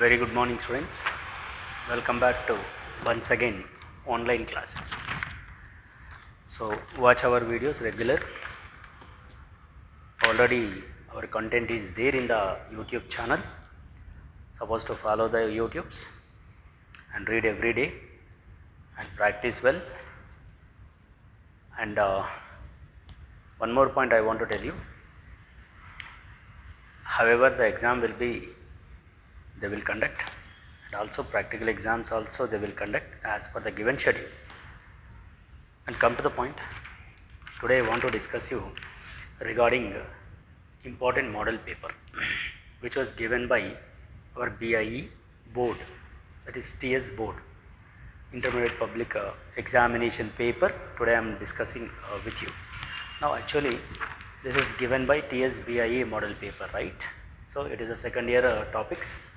Very good morning, students. Welcome back to once again online classes. So watch our videos regular. Already our content is there in the YouTube channel. Supposed to follow the YouTubes and read every day and practice well. And one more point I want to tell you. However, the exam will be, they will conduct, and also practical exams also they will conduct as per the given schedule. And come to the point, today I want to discuss you regarding important model paper which was given by our BIE board, that is TS board, intermediate public examination paper. Today I am discussing with you. Now actually this is given by TS BIE model paper, right? So it is a second year topics.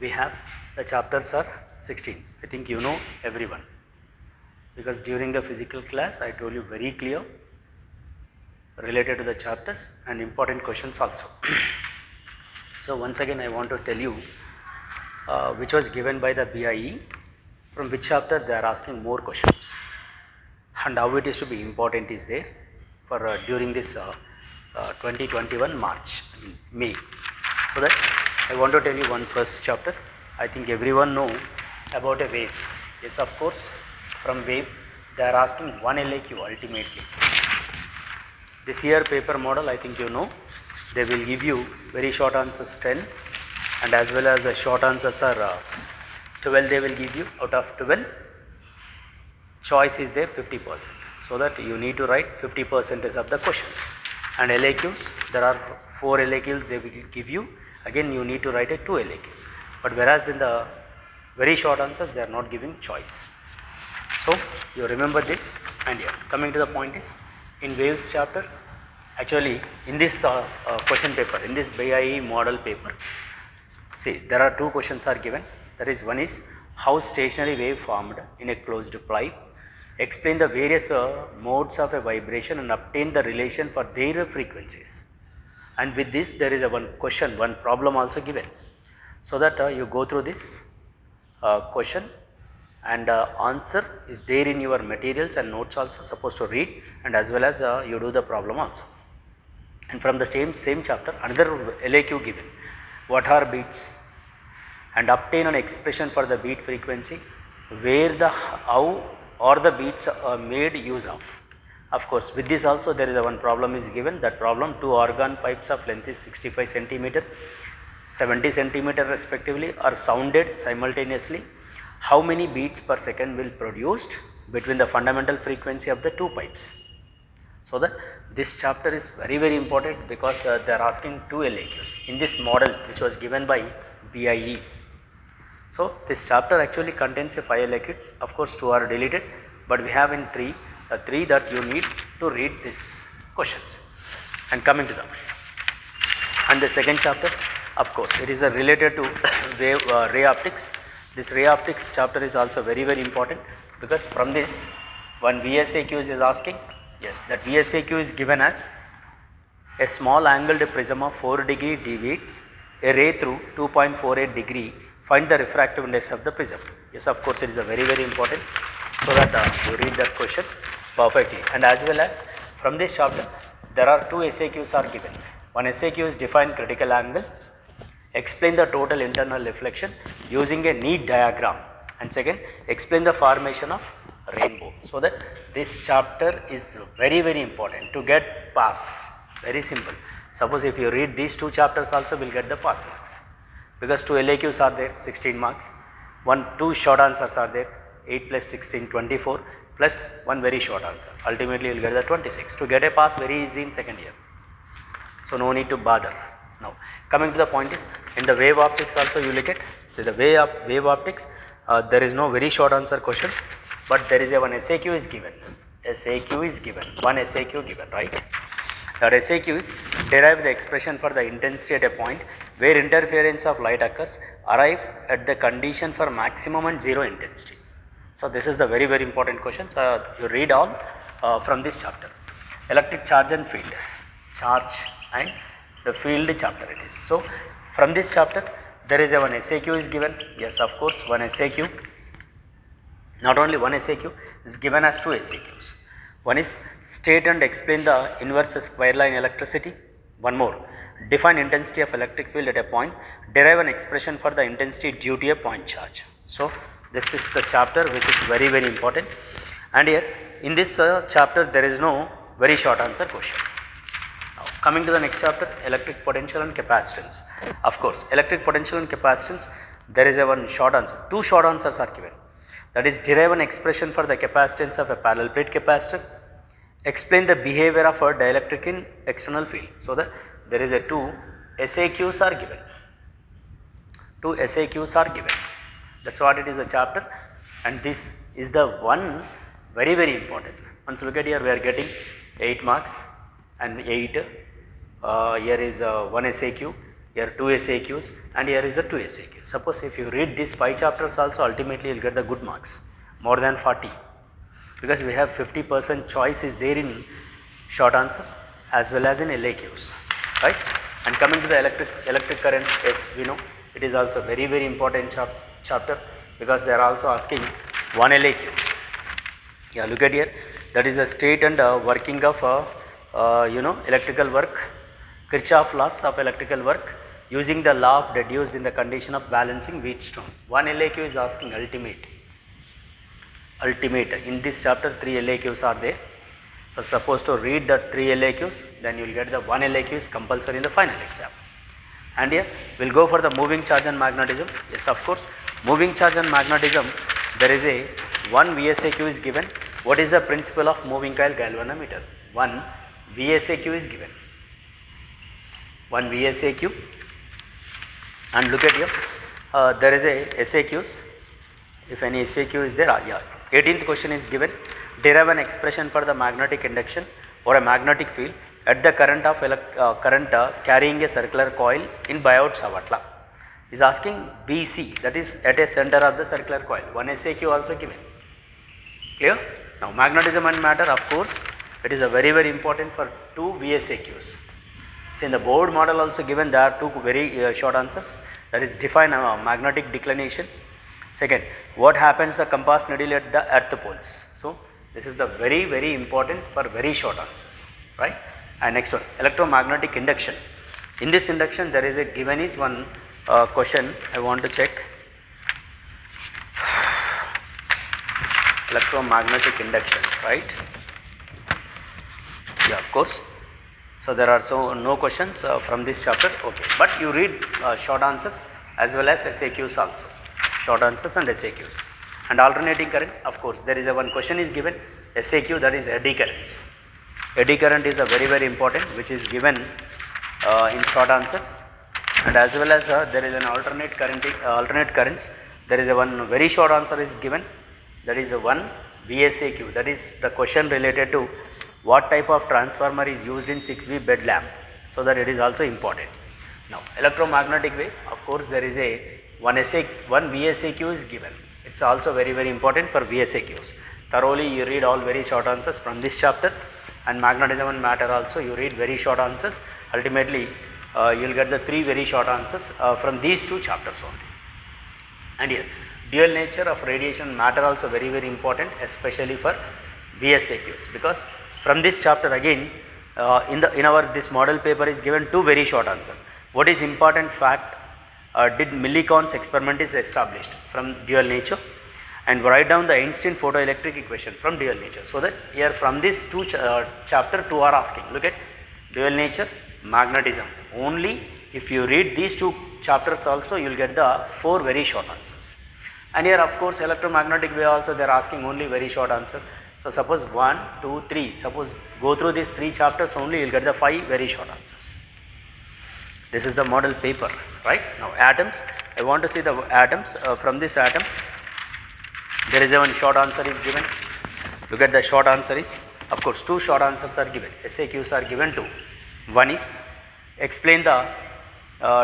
We have the chapters are 16. I think you know everyone, because during the physical class I told you very clear related to the chapters and important questions also. So once again I want to tell you which was given by the BIE, from which chapter they are asking more questions and how it is to be important is there for during this 2021 March, May. So that I want to tell you one first chapter. I think everyone know about a waves. Yes, of course, from wave they are asking one LAQ ultimately. This year paper model, I think you know, they will give you very short answers 10 and as well as the short answers are 12 they will give you. Out of 12, choice is there 50%. So that you need to write 50% of the questions. And LAQs, there are 4 LAQs they will give you. Again you need to write a 2 LAQs. But whereas in the very short answers they are not giving choice. So you remember this. And here coming to the point is, in waves chapter, actually in this question paper, in this BIE model paper, see there are 2 questions are given. That is, one is how stationary wave formed in a closed pipe. Explain the various modes of a vibration and obtain the relation for their frequencies. And with this there is a one question, one problem also given. So that you go through this question and answer is there in your materials and notes also supposed to read, and as well as you do the problem also. And from the same chapter another LAQ given, what are beats, and obtain an expression for the beat frequency, where the how or the beats are made use of. Of course with this also there is a one problem is given. That problem, 2 organ pipes of length is 65 centimeter, 70 centimeter respectively are sounded simultaneously. How many beats per second will produced between the fundamental frequency of the 2 pipes? So that this chapter is very important, because they are asking 2 LAQs in this model which was given by BIE. So this chapter actually contains a 5 LAQs. Of course 2 are deleted, but we have in 3 that you need to read these questions. And coming to them, and the second chapter, of course it is related to wave ray optics. This ray optics chapter is also very important, because from this one VSAQ is asking. Yes, that VSAQ is given as a small angled prism of 4 degree deviates a ray through 2.48 degree. Find the refractive index of the prism. Yes, of course it is a very important, so that you read that question perfectly. And as well as from this chapter there are 2 SAQs are given. One SAQ is define critical angle, explain the total internal reflection using a neat diagram, and second, explain the formation of rainbow. So that this chapter is very important to get pass. Very simple. Suppose if you read these 2 chapters also, will get the pass marks, because 2 LAQs are there, 16 marks, 2 short answers are there, 8 plus 16 24, plus 1 very short answer. Ultimately you will get the 26. To get a pass very easy in second year, so no need to bother. Now coming to the point is, in the wave optics also you look at, say the way of wave optics, there is no very short answer questions, but there is a one SAQ is given. SAQ is given, one SAQ given, right? That SAQ is derive the expression for the intensity at a point where interference of light occurs, arrive at the condition for maximum and zero intensity. So this is the very important question. So you read all from this chapter. Electric charge and field, charge and the field chapter it is. So from this chapter there is a one SAQ is given. Yes, of course, one SAQ. Not only one SAQ is given as two SAQs. One is state and explain the inverse square line electricity. One more, define intensity of electric field at a point, derive an expression for the intensity due to a point charge. So, this is the chapter which is very important, and here in this chapter there is no very short answer question. Now, coming to the next chapter, electric potential and capacitance. Of course, electric potential and capacitance, there is a one short answer. Two short answers are given. That is, derive an expression for the capacitance of a parallel plate capacitor, explain the behavior of a dielectric in external field. So, that there is a two SAQs are given. Two SAQs are given. That is what it is a chapter, and this is the one very important. Once you look at here, we are getting 8 marks and 8. Here is one SAQ, here 2 SAQs, and here is a 2 SAQs. Suppose if you read these 5 chapters also, ultimately you will get the good marks, more than 40, because we have 50% choice is there in short answers as well as in LAQs, right? And coming to the electric current, yes, we know it is also very important chapter, because they are also asking one LAQ. Yeah, look at here, that is a state and working of electrical work, Kirchhoff laws of electrical work using the law of deduced in the condition of balancing Wheatstone. One LAQ is asking ultimate. In this chapter 3 LAQs are there. So, suppose to read the 3 LAQs, then you will get the 1 LAQ is compulsory in the final exam. And here we will go for the moving charge and magnetism. Yes, of course, moving charge and magnetism, there is a one VSAQ is given. What is the principle of moving coil galvanometer? One VSAQ is given. One VSAQ, and look at here, there is a SAQs. If any SAQ is there, 18th question is given. Derive an expression for the magnetic induction or a magnetic field at the current of carrying a circular coil in buyout Savatla. Is asking BC, that is at a center of the circular coil. One SAQ also given. Clear? Now, magnetism and matter, of course, it is a very important for 2 VSAQs. So, in the board model also given, there are 2 very short answers, that is define magnetic declination. Second, what happens the compass needle at the earth poles. So, this is the very important for very short answers, right? And next one, electromagnetic induction. In this induction, there is a given is one question I want to check. Electromagnetic induction, right? Yeah, of course. So, there are no questions from this chapter, okay, but you read short answers as well as SAQs also, short answers and SAQs. And alternating current, of course, there is a one question is given, SAQ, that is eddy currents. Eddy current is a very important, which is given in short answer, and as well as there is an alternate currents, there is a one very short answer is given, that is a one VSAQ, that is the question related to what type of transformer is used in 6V bed lamp, so that it is also important. Now, electromagnetic wave, of course, there is a one VSAQ is given. It is also very important for VSAQs. Thoroughly you read all very short answers from this chapter, and magnetism and matter also you read very short answers. Ultimately, you will get the 3 very short answers from these 2 chapters only. And here, dual nature of radiation and matter also very important, especially for VSAQs, because from this chapter again in our this model paper is given 2 very short answers. What is important fact did Millikan's experiment is established from dual nature, and write down the Einstein photoelectric equation from dual nature. So, that here from this chapter 2 are asking, look at dual nature, magnetism. Only if you read these 2 chapters also, you will get the 4 very short answers. And here, of course, electromagnetic wave also they are asking only very short answer. So, suppose 1, 2, 3, suppose go through these 3 chapters only, you will get the 5 very short answers. This is the model paper, right? Now, atoms, I want to see the atoms. From this atom, there is a one short answer is given. Look at the short answer is, of course, 2 short answers are given, SAQs are given 2. One is explain the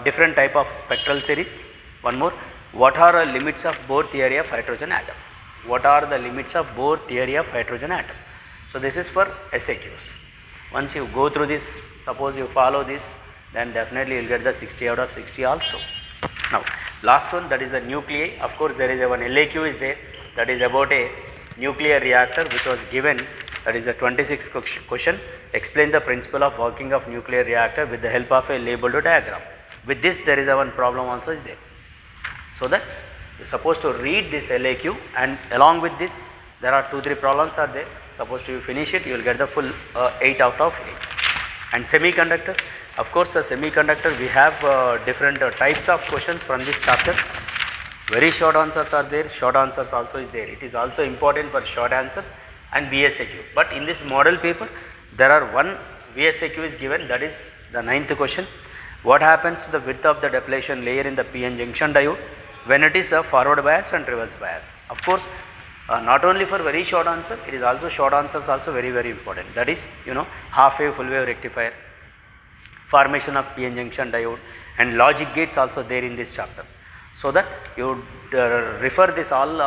different type of spectral series. One more, what are the limits of Bohr theory of hydrogen atom? What are the limits of Bohr theory of hydrogen atom? So, this is for SAQs. Once you go through this, suppose you follow this, then definitely you will get the 60 out of 60 also. Now last one, that is a nuclei. Of course there is a one LAQ is there, that is about a nuclear reactor which was given, that is a 26th question. Explain the principle of working of nuclear reactor with the help of a labeled diagram. With this there is a one problem also is there. So that you are supposed to read this LAQ, and along with this there are 2-3 problems are there. Supposed to you finish it, you will get the full 8 out of 8. And semiconductors, of course a semiconductor we have different types of questions from this chapter. Very short answers are there, short answers also is there. It is also important for short answers and VSAQ. But in this model paper there are one VSAQ is given, that is the 9th question. What happens to the width of the depletion layer in the PN junction diode when it is a forward bias and reverse bias? Of course not only for very short answer, it is also short answers also very important. That is half wave, full wave rectifier, formation of PN junction diode, and logic gates also there in this chapter. So that you refer this all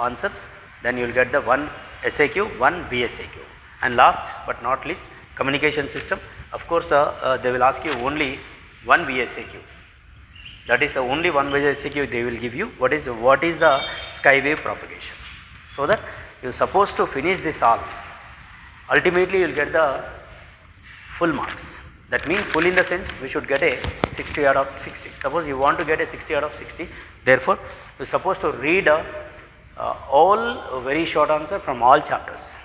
answers, then you will get the one SAQ, one VSAQ. And last but not least, communication system. Of course they will ask you only one VSAQ. That is only one VSAQ they will give you. What is the sky wave propagation? So that you are supposed to finish this all. Ultimately you will get the full marks. That means full in the sense we should get a 60 out of 60. Suppose you want to get a 60 out of 60, therefore you are supposed to read all very short answer from all chapters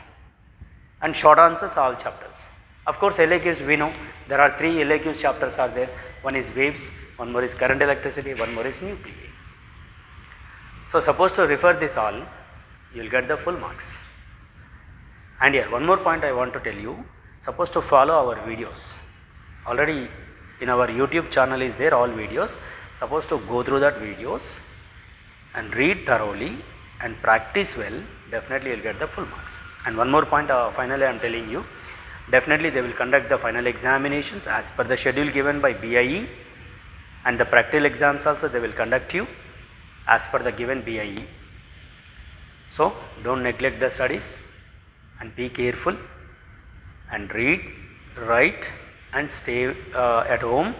and short answers all chapters. Of course LAQs we know there are 3 LAQs chapters are there. One is waves, one more is current electricity, one more is nuclei. So supposed to refer this all, you will get the full marks. And here one more point I want to tell you, supposed to follow our videos. Already in our YouTube channel is there all videos. Supposed to go through that videos and read thoroughly and practice well, definitely you will get the full marks. And one more point finally I am telling you, definitely they will conduct the final examinations as per the schedule given by BIE, and the practical exams also they will conduct you as per the given BIE. So don't neglect the studies and be careful and read, write and stay at home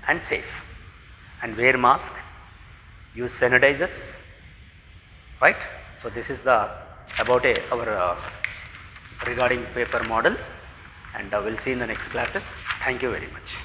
and safe, and wear mask, use sanitizers, right. So this is the about our regarding paper model, and we will see in the next classes. Thank you very much.